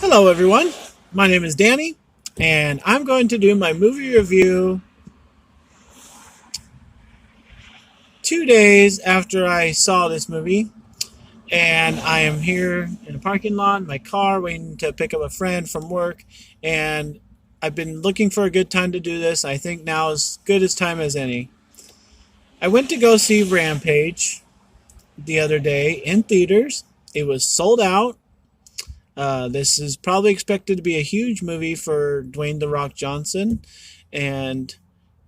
Hello, everyone. My name is Danny, and I'm going to do my movie review 2 days after I saw this movie. And I am here in a parking lot in my car waiting to pick up a friend from work. And I've been looking for a good time to do this. I think now is good as time as any. I went to go see Rampage the other day in theaters. It was sold out. This is probably expected to be a huge movie for Dwayne "The Rock" Johnson, and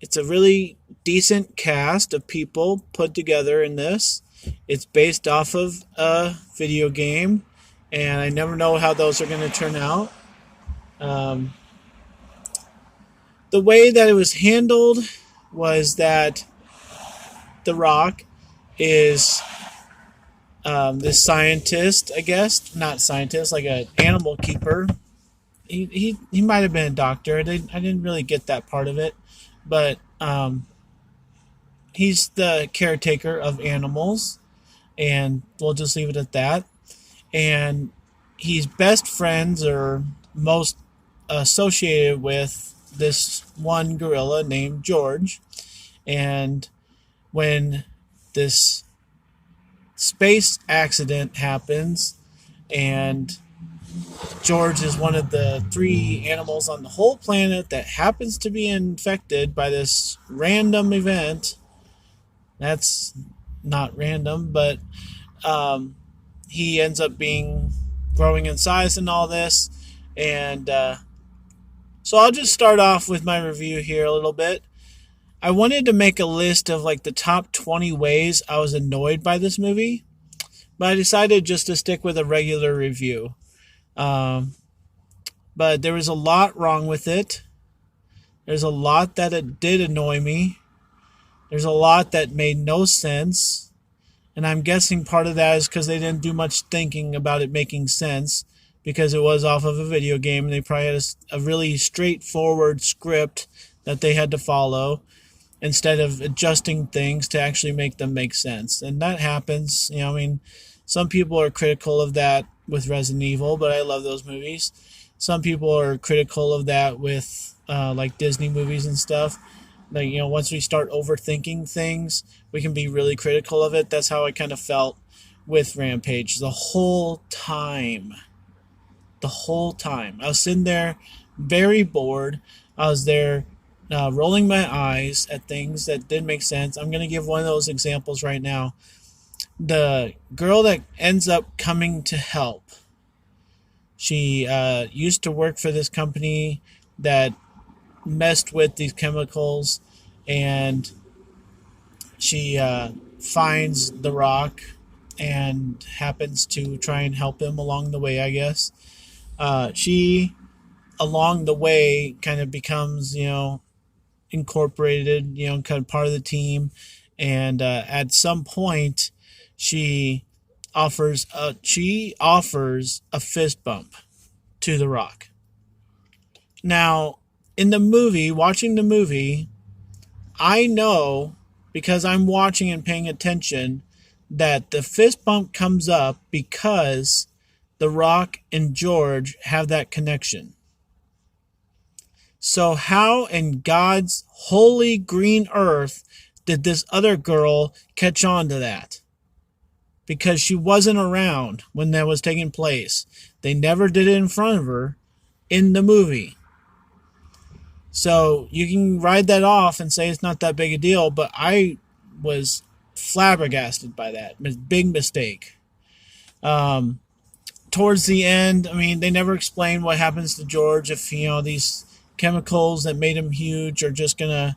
it's a really decent cast of people put together in this. It's based off of a video game, and I never know how those are going to turn out. Um, the way that it was handled was that The Rock is this scientist, I guess, not scientist, like an animal keeper. He might have been a doctor. I didn't really get that part of it, but he's the caretaker of animals, and we'll just leave it at that. And he's best friends or most associated with this one gorilla named George. And when this space accident happens, and George is one of the three animals on the whole planet that happens to be infected by this random event. That's not random, but he ends up being growing in size and all this. And so I'll just start off with my review here a little bit. I wanted to make a list of like the top 20 ways I was annoyed by this movie, but I decided just to stick with a regular review. Um, but there was a lot wrong with it. There's a lot that it did annoy me. There's a lot that made no sense. And I'm guessing part of that is because they didn't do much thinking about it making sense, because it was off of a video game and they probably had a really straightforward script that they had to follow instead of adjusting things to actually make them make sense. And that happens. I mean, some people are critical of that with Resident Evil, but I love those movies. Some people are critical of that with like Disney movies and stuff. Like, once we start overthinking things, we can be really critical of it. That's how I kind of felt with Rampage the whole time. The whole time. I was sitting there very bored. I was there rolling my eyes at things that didn't make sense. I'm going to give one of those examples right now. The girl that ends up coming to help, she used to work for this company that messed with these chemicals, and she finds The Rock and happens to try and help him along the way, I guess. She, along the way, kind of becomes, incorporated, kind of part of the team. And at some point, she offers a fist bump to The Rock. Now, in the movie, watching the movie, I know, because I'm watching and paying attention, that the fist bump comes up because The Rock and George have that connection. So how in God's holy green earth did this other girl catch on to that? Because she wasn't around when that was taking place. They never did it in front of her in the movie. So you can ride that off and say it's not that big a deal, but I was flabbergasted by that. Big mistake. Towards the end, I mean, they never explain what happens to George if, these chemicals that made him huge are just going to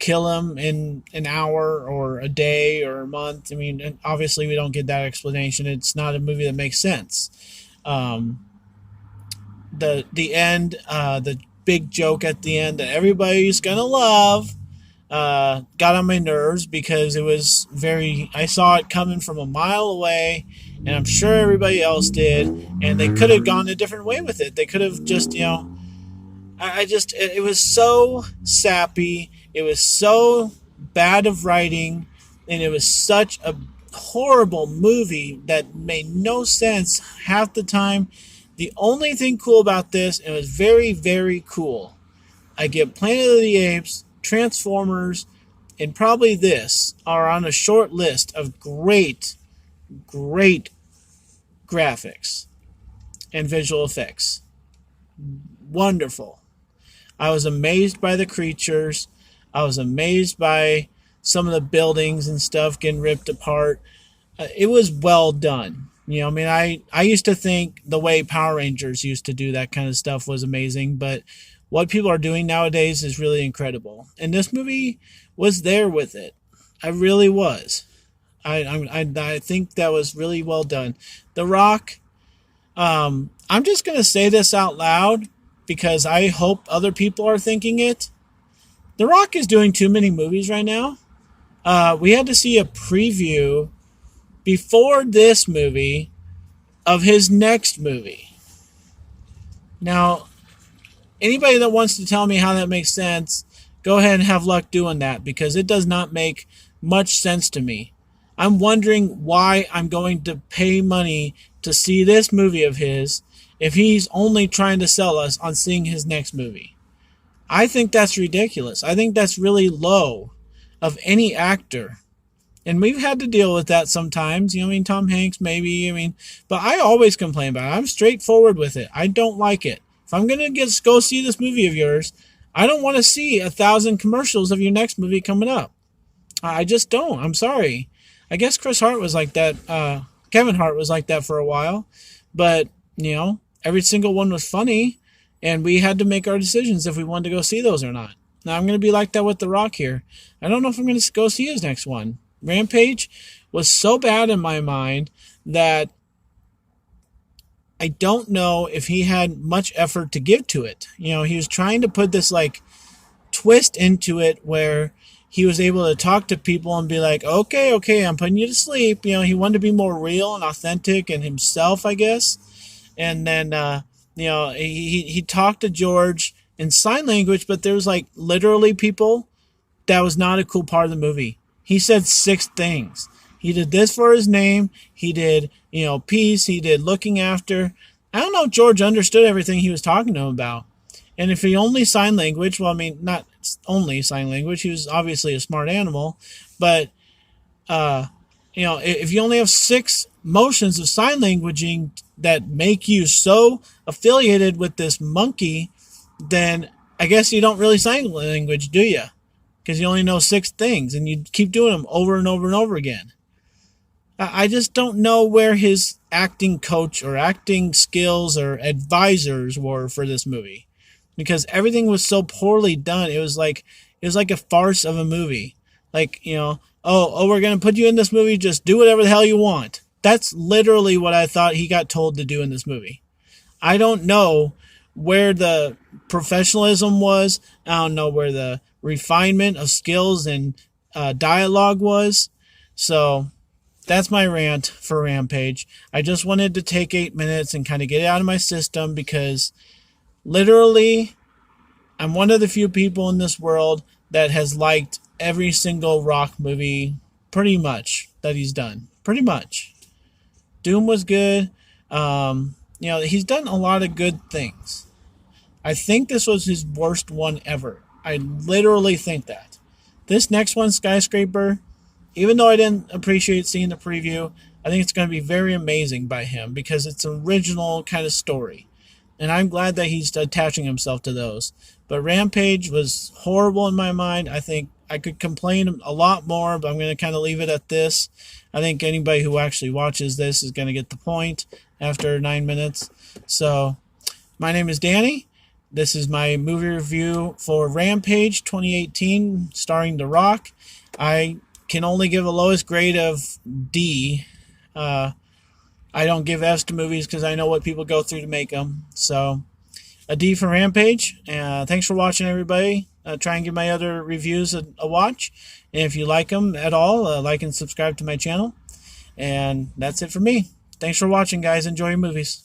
kill him in an hour or a day or a month. I mean, obviously we don't get that explanation. It's not a movie that makes sense. The end, the big joke at the end that everybody's gonna love, got on my nerves because it was I saw it coming from a mile away, and I'm sure everybody else did, and they could have gone a different way with it. They could have just, it was so sappy. It was so bad of writing, and it was such a horrible movie that made no sense half the time. The only thing cool about this, and it was very, very cool, I get Planet of the Apes, Transformers, and probably this are on a short list of great, great graphics and visual effects. Wonderful. I was amazed by the creatures. I was amazed by some of the buildings and stuff getting ripped apart. It was well done. You know, I mean, I used to think the way Power Rangers used to do that kind of stuff was amazing, but what people are doing nowadays is really incredible. And this movie was there with it. I really was. I think that was really well done. The Rock, I'm just going to say this out loud because I hope other people are thinking it. The Rock is doing too many movies right now. We had to see a preview before this movie of his next movie. Now, anybody that wants to tell me how that makes sense, go ahead and have luck doing that because it does not make much sense to me. I'm wondering why I'm going to pay money to see this movie of his if he's only trying to sell us on seeing his next movie. I think that's ridiculous. I think that's really low of any actor. And we've had to deal with that sometimes. You know, I mean, Tom Hanks, maybe. But I always complain about it. I'm straightforward with it. I don't like it. If I'm going to go see this movie of yours, I don't want to see 1,000 commercials of your next movie coming up. I just don't. I'm sorry. I guess Chris Hart was like that. Kevin Hart was like that for a while. But, you know, every single one was funny. And we had to make our decisions if we wanted to go see those or not. Now, I'm going to be like that with The Rock here. I don't know if I'm going to go see his next one. Rampage was so bad in my mind that I don't know if he had much effort to give to it. You know, he was trying to put this like twist into it where he was able to talk to people and be like, okay, I'm putting you to sleep. You know, he wanted to be more real and authentic and himself, I guess. And then, you know, he talked to George in sign language, but there was like literally people that was not a cool part of the movie. He said 6 things. He did this for his name. He did, you know, peace. He did looking after. I don't know if George understood everything he was talking to him about. And if he only sign language, well, I mean, not only sign language. He was obviously a smart animal. But, you know, if you only have 6 motions of sign languaging that make you so affiliated with this monkey, then I guess you don't really sign language, do you? Because you only know 6 things, and you keep doing them over and over and over again. I just don't know where his acting coach or acting skills or advisors were for this movie, because everything was so poorly done. It was like a farce of a movie. Like, you know, oh, we're gonna put you in this movie. Just do whatever the hell you want. That's literally what I thought he got told to do in this movie. I don't know where the professionalism was. I don't know where the refinement of skills and dialogue was. So that's my rant for Rampage. I just wanted to take 8 minutes and kind of get it out of my system because literally I'm one of the few people in this world that has liked every single Rock movie pretty much that he's done. Pretty much. Doom was good. You know, he's done a lot of good things. I think this was his worst one ever. I literally think that. This next one, Skyscraper, even though I didn't appreciate seeing the preview, I think it's going to be very amazing by him because it's an original kind of story. And I'm glad that he's attaching himself to those. But Rampage was horrible in my mind. I think I could complain a lot more, but I'm going to kind of leave it at this. I think anybody who actually watches this is going to get the point after 9 minutes. So, my name is Danny. This is my movie review for Rampage 2018, starring The Rock. I can only give a lowest grade of D. I don't give F's to movies because I know what people go through to make them. So, a D for Rampage. Thanks for watching, everybody. Try and give my other reviews a watch. And if you like them at all, like and subscribe to my channel. And that's it for me. Thanks for watching, guys. Enjoy your movies.